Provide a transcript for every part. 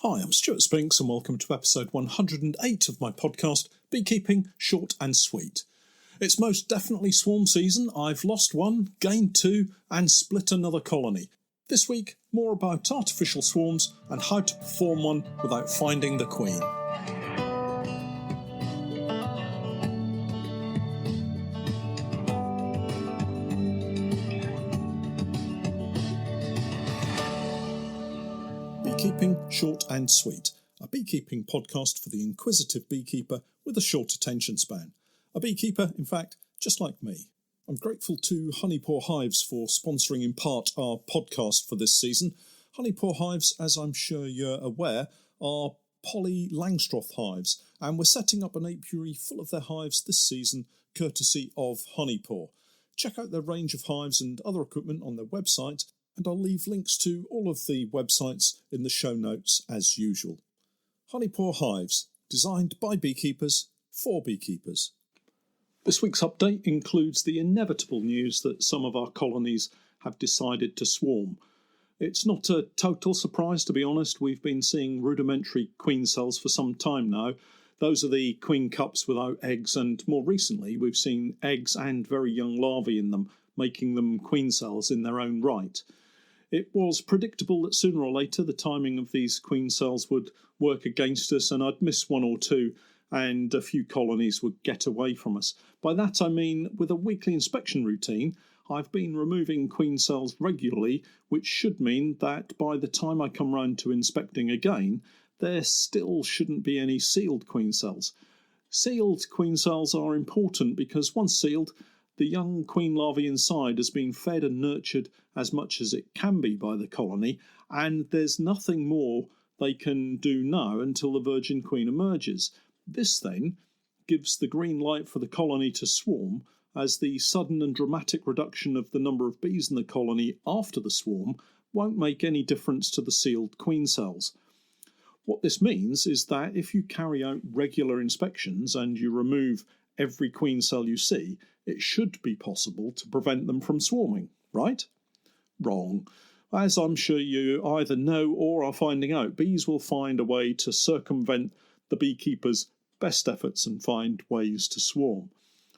Hi, I'm Stewart Spinks and welcome to episode 108 of my podcast, Beekeeping, Short and Sweet. It's most definitely swarm season. I've lost one, gained two and split another colony. This week, more about artificial swarms and how to perform one without finding the queen. Beekeeping, Short and Sweet, a beekeeping podcast for the inquisitive beekeeper with a short attention span. A beekeeper, in fact, just like me. I'm grateful to Honeypore Hives for sponsoring in part our podcast for this season. Honeypore Hives, as I'm sure you're aware, are poly Langstroth hives, and we're setting up an apiary full of their hives this season, courtesy of Honeypore. Check out their range of hives and other equipment on their website, and I'll leave links to all of the websites in the show notes as usual. Honeypore Hives, designed by beekeepers for beekeepers. This week's update includes the inevitable news that some of our colonies have decided to swarm. It's not a total surprise, to be honest. We've been seeing rudimentary queen cells for some time now. Those are the queen cups without eggs, and more recently we've seen eggs and very young larvae in them, making them queen cells in their own right. It was predictable that sooner or later the timing of these queen cells would work against us, and I'd miss one or two and a few colonies would get away from us. By that I mean, with a weekly inspection routine, I've been removing queen cells regularly, which should mean that by the time I come round to inspecting again, there still shouldn't be any sealed queen cells. Sealed queen cells are important because once sealed, the young queen larvae inside has been fed and nurtured as much as it can be by the colony, and there's nothing more they can do now until the virgin queen emerges. This then gives the green light for the colony to swarm, as the sudden and dramatic reduction of the number of bees in the colony after the swarm won't make any difference to the sealed queen cells. What this means is that if you carry out regular inspections and you remove every queen cell you see, it should be possible to prevent them from swarming, right? Wrong. As I'm sure you either know or are finding out, bees will find a way to circumvent the beekeeper's best efforts and find ways to swarm.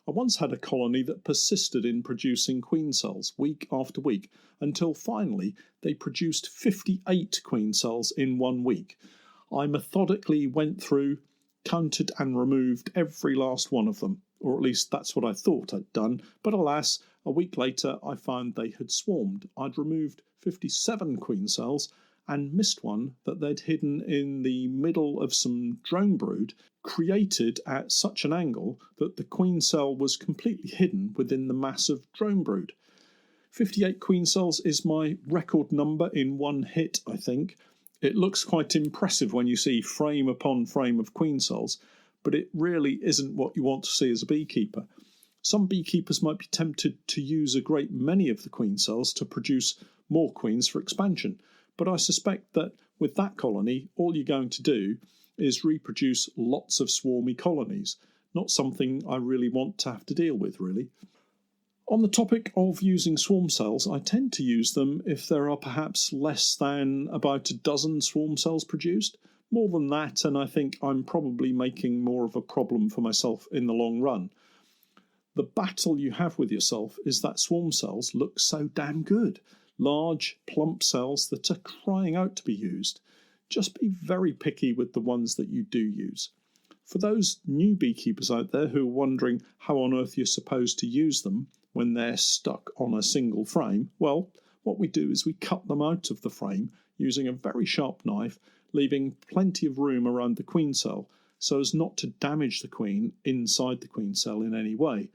I once had a colony that persisted in producing queen cells week after week until finally they produced 58 queen cells in 1 week. I methodically went through, counted and removed every last one of them, or at least that's what I thought I'd done, but alas, a week later I found they had swarmed. I'd removed 57 queen cells and missed one that they'd hidden in the middle of some drone brood, created at such an angle that the queen cell was completely hidden within the mass of drone brood. 58 queen cells is my record number in one hit, I think. It looks quite impressive when you see frame upon frame of queen cells, but it really isn't what you want to see as a beekeeper. Some beekeepers might be tempted to use a great many of the queen cells to produce more queens for expansion, but I suspect that with that colony, all you're going to do is reproduce lots of swarmy colonies. Not something I really want to have to deal with, really. On the topic of using swarm cells, I tend to use them if there are perhaps less than about a dozen swarm cells produced. More than that, and I think I'm probably making more of a problem for myself in the long run. The battle you have with yourself is that swarm cells look so damn good. Large, plump cells that are crying out to be used. Just be very picky with the ones that you do use. For those new beekeepers out there who are wondering how on earth you're supposed to use them when they're stuck on a single frame, well, what we do is we cut them out of the frame using a very sharp knife, leaving plenty of room around the queen cell so as not to damage the queen inside the queen cell in any way.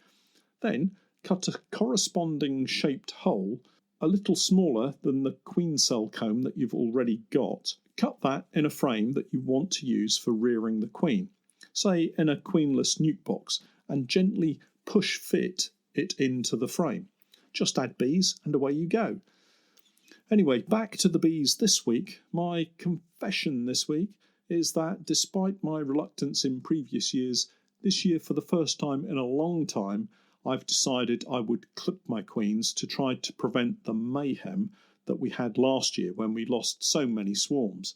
Then cut a corresponding shaped hole a little smaller than the queen cell comb that you've already got. Cut that in a frame that you want to use for rearing the queen, say in a queenless nuke box, and gently push fit it into the frame. Just add bees and away you go. Anyway, back to the bees this week. My confession this week is that despite my reluctance in previous years, this year for the first time in a long time, I've decided I would clip my queens to try to prevent the mayhem that we had last year when we lost so many swarms.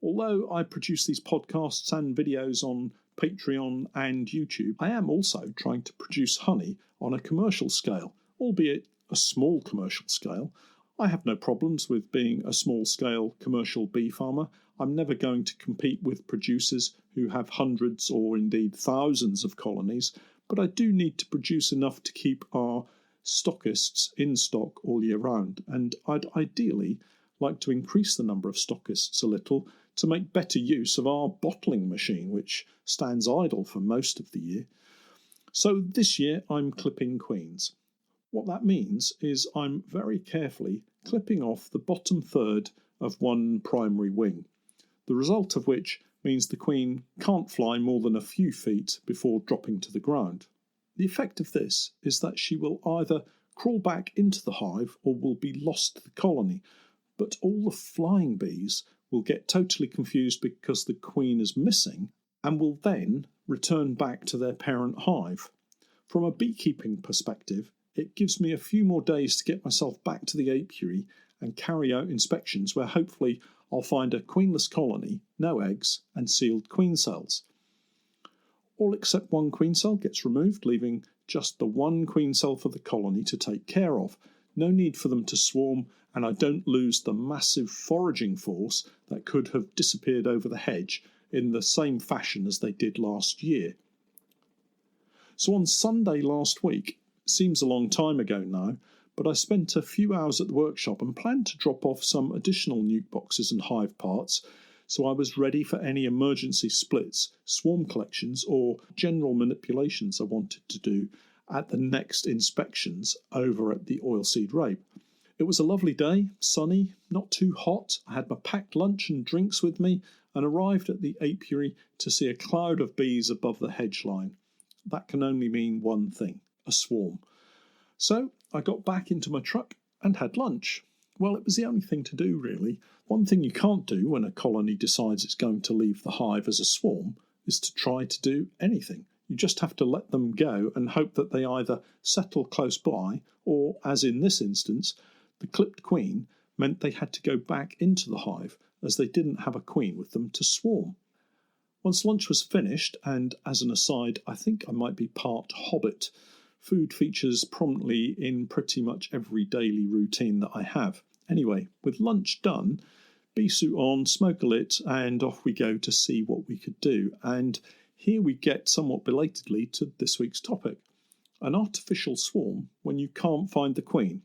Although I produce these podcasts and videos on Patreon and YouTube, I am also trying to produce honey on a commercial scale, albeit a small commercial scale. I have no problems with being a small-scale commercial bee farmer. I'm never going to compete with producers who have hundreds or indeed thousands of colonies, but I do need to produce enough to keep our stockists in stock all year round, and I'd ideally like to increase the number of stockists a little to make better use of our bottling machine, which stands idle for most of the year. So this year I'm clipping queens. What that means is I'm very carefully clipping off the bottom third of one primary wing, the result of which means the queen can't fly more than a few feet before dropping to the ground. The effect of this is that she will either crawl back into the hive or will be lost to the colony, but all the flying bees will get totally confused because the queen is missing and will then return back to their parent hive. From a beekeeping perspective, it gives me a few more days to get myself back to the apiary and carry out inspections where hopefully I'll find a queenless colony, no eggs, and sealed queen cells. All except one queen cell gets removed, leaving just the one queen cell for the colony to take care of. No need for them to swarm, and I don't lose the massive foraging force that could have disappeared over the hedge in the same fashion as they did last year. So on Sunday last week, seems a long time ago now, but I spent a few hours at the workshop and planned to drop off some additional nuke boxes and hive parts, so I was ready for any emergency splits, swarm collections, or general manipulations I wanted to do at the next inspections over at the oilseed rape. It was a lovely day, sunny, not too hot. I had my packed lunch and drinks with me and arrived at the apiary to see a cloud of bees above the hedge line. That can only mean one thing: a swarm. So I got back into my truck and had lunch. Well, it was the only thing to do, really. One thing you can't do when a colony decides it's going to leave the hive as a swarm is to try to do anything. You just have to let them go and hope that they either settle close by or, as in this instance, the clipped queen meant they had to go back into the hive as they didn't have a queen with them to swarm. Once lunch was finished, and as an aside, I think I might be part hobbit, food features prominently in pretty much every daily routine that I have. Anyway, with lunch done, bee suit on, smoke a lit, and off we go to see what we could do. And here we get somewhat belatedly to this week's topic: an artificial swarm when you can't find the queen.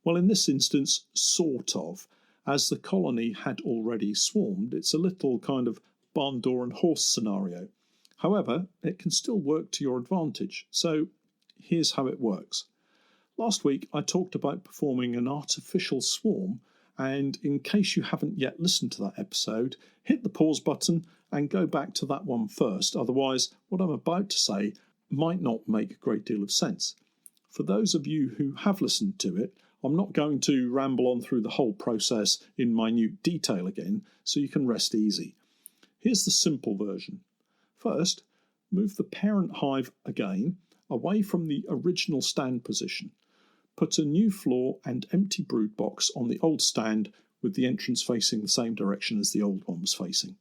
Well, in this instance, sort of. As the colony had already swarmed, it's a little kind of barn door and horse scenario. However, it can still work to your advantage. So here's how it works. Last week, I talked about performing an artificial swarm, and in case you haven't yet listened to that episode, hit the pause button and go back to that one first. Otherwise, what I'm about to say might not make a great deal of sense. For those of you who have listened to it, I'm not going to ramble on through the whole process in minute detail again, so you can rest easy. Here's the simple version. First, move the parent hive again away from the original stand position. Put a new floor and empty brood box on the old stand with the entrance facing the same direction as the old one was facing.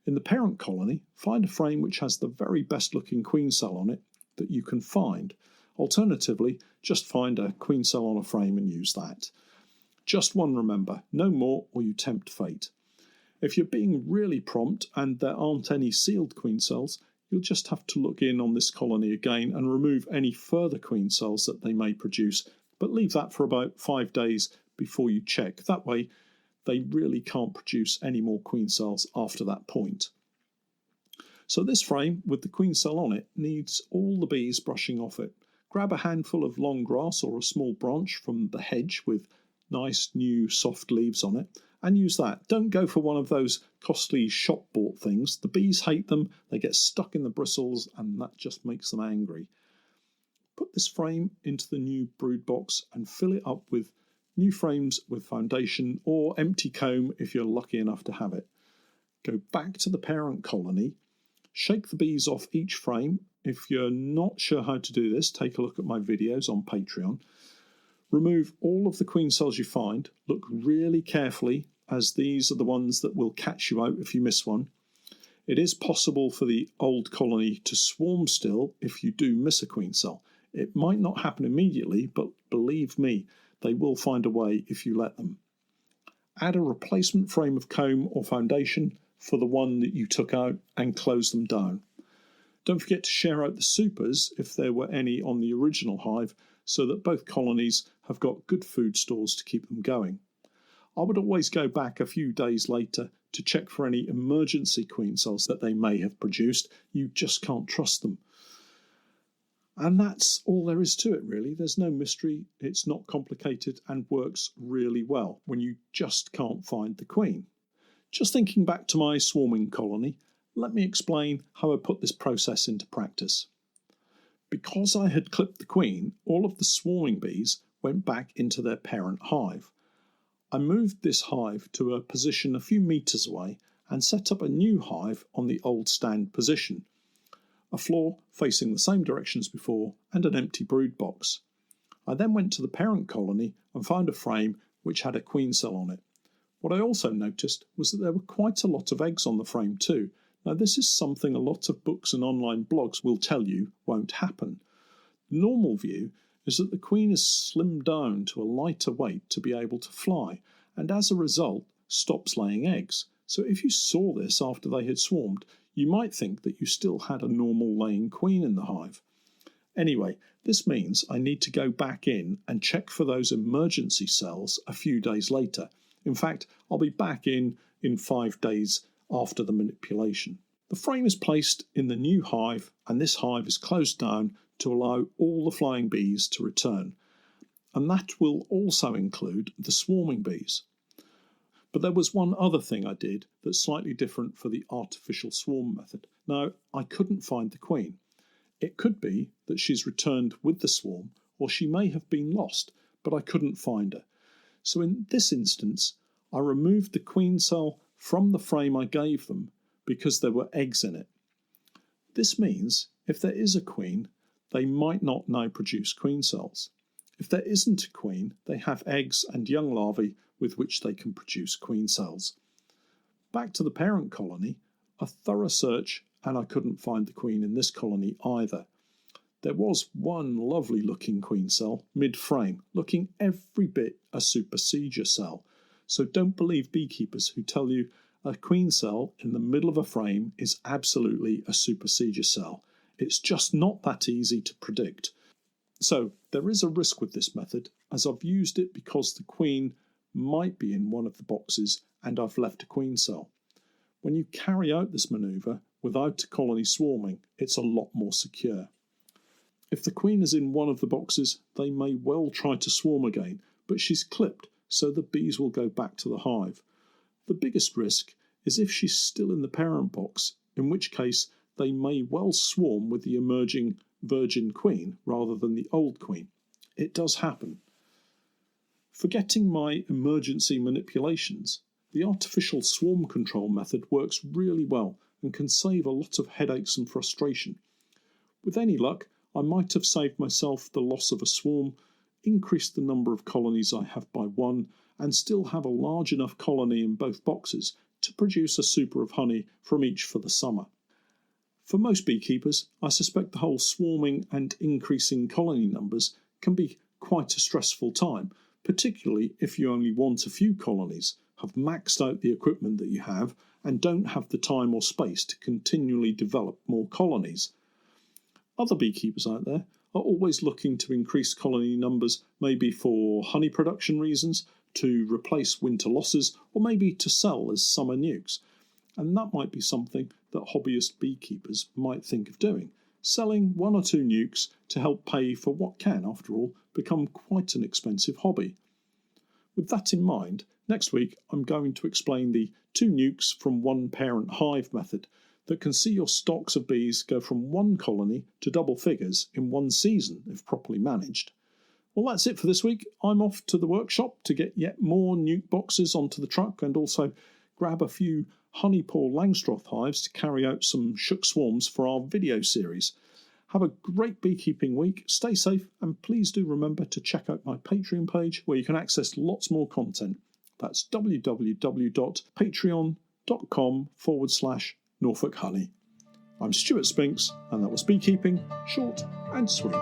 In the parent colony, find a frame which has the very best looking queen cell on it that you can find. Alternatively, just find a queen cell on a frame and use that. Just one, remember, no more or you tempt fate. If you're being really prompt and there aren't any sealed queen cells, you'll just have to look in on this colony again and remove any further queen cells that they may produce, but leave that for about 5 days before you check. That way, they really can't produce any more queen cells after that point. So this frame with the queen cell on it needs all the bees brushing off it. Grab a handful of long grass or a small branch from the hedge with nice new soft leaves on it and use that. Don't go for one of those costly shop-bought things. The bees hate them, they get stuck in the bristles, and that just makes them angry. Put this frame into the new brood box and fill it up with new frames with foundation or empty comb if you're lucky enough to have it. Go back to the parent colony, shake the bees off each frame. If you're not sure how to do this, take a look at my videos on Patreon. Remove all of the queen cells you find, look really carefully as these are the ones that will catch you out if you miss one. It is possible for the old colony to swarm still if you do miss a queen cell. It might not happen immediately, but believe me, they will find a way if you let them. Add a replacement frame of comb or foundation for the one that you took out and close them down. Don't forget to share out the supers if there were any on the original hive so that both colonies have got good food stores to keep them going. I would always go back a few days later to check for any emergency queen cells that they may have produced. You just can't trust them. And that's all there is to it, really. There's no mystery, it's not complicated, and works really well when you just can't find the queen. Just thinking back to my swarming colony, let me explain how I put this process into practice. Because I had clipped the queen, all of the swarming bees went back into their parent hive. I moved this hive to a position a few metres away and set up a new hive on the old stand position. A floor facing the same direction as before, and an empty brood box. I then went to the parent colony and found a frame which had a queen cell on it. What I also noticed was that there were quite a lot of eggs on the frame too. Now this is something a lot of books and online blogs will tell you won't happen. The normal view is that the queen is slimmed down to a lighter weight to be able to fly, and as a result stops laying eggs. So if you saw this after they had swarmed, you might think that you still had a normal laying queen in the hive. Anyway, this means I need to go back in and check for those emergency cells a few days later. In fact, I'll be back in 5 days after the manipulation. The frame is placed in the new hive, and this hive is closed down to allow all the flying bees to return. And that will also include the swarming bees. But there was one other thing I did that's slightly different for the artificial swarm method. Now, I couldn't find the queen. It could be that she's returned with the swarm, or she may have been lost, but I couldn't find her. So in this instance, I removed the queen cell from the frame I gave them because there were eggs in it. This means if there is a queen, they might not now produce queen cells. If there isn't a queen, they have eggs and young larvae with which they can produce queen cells. Back to the parent colony, a thorough search, and I couldn't find the queen in this colony either. There was one lovely looking queen cell mid-frame, looking every bit a supersedure cell. So don't believe beekeepers who tell you a queen cell in the middle of a frame is absolutely a supersedure cell. It's just not that easy to predict. So there is a risk with this method, as I've used it because the queen might be in one of the boxes and I've left a queen cell. When you carry out this manoeuvre without a colony swarming, it's a lot more secure. If the queen is in one of the boxes, they may well try to swarm again, but she's clipped, so the bees will go back to the hive. The biggest risk is if she's still in the parent box, in which case they may well swarm with the emerging virgin queen rather than the old queen. It does happen. Forgetting my emergency manipulations, the artificial swarm control method works really well and can save a lot of headaches and frustration. With any luck, I might have saved myself the loss of a swarm, increased the number of colonies I have by 1, and still have a large enough colony in both boxes to produce a super of honey from each for the summer. For most beekeepers, I suspect the whole swarming and increasing colony numbers can be quite a stressful time, particularly if you only want a few colonies, have maxed out the equipment that you have, and don't have the time or space to continually develop more colonies. Other beekeepers out there are always looking to increase colony numbers, maybe for honey production reasons, to replace winter losses, or maybe to sell as summer nukes. And that might be something that hobbyist beekeepers might think of doing, selling 1 or 2 nukes to help pay for what can, after all, become quite an expensive hobby. With that in mind, next week I'm going to explain the 2 nukes from 1 parent hive method that can see your stocks of bees go from 1 colony to double figures in 1 season if properly managed. Well, that's it for this week. I'm off to the workshop to get yet more nuke boxes onto the truck and also grab a few honeypore Langstroth hives to carry out some shook swarms for our video series. Have a great beekeeping week, stay safe, and please do remember to check out my Patreon page where you can access lots more content. That's www.patreon.com/Norfolk Honey. I'm Stewart Spinks, and that was Beekeeping, short and sweet.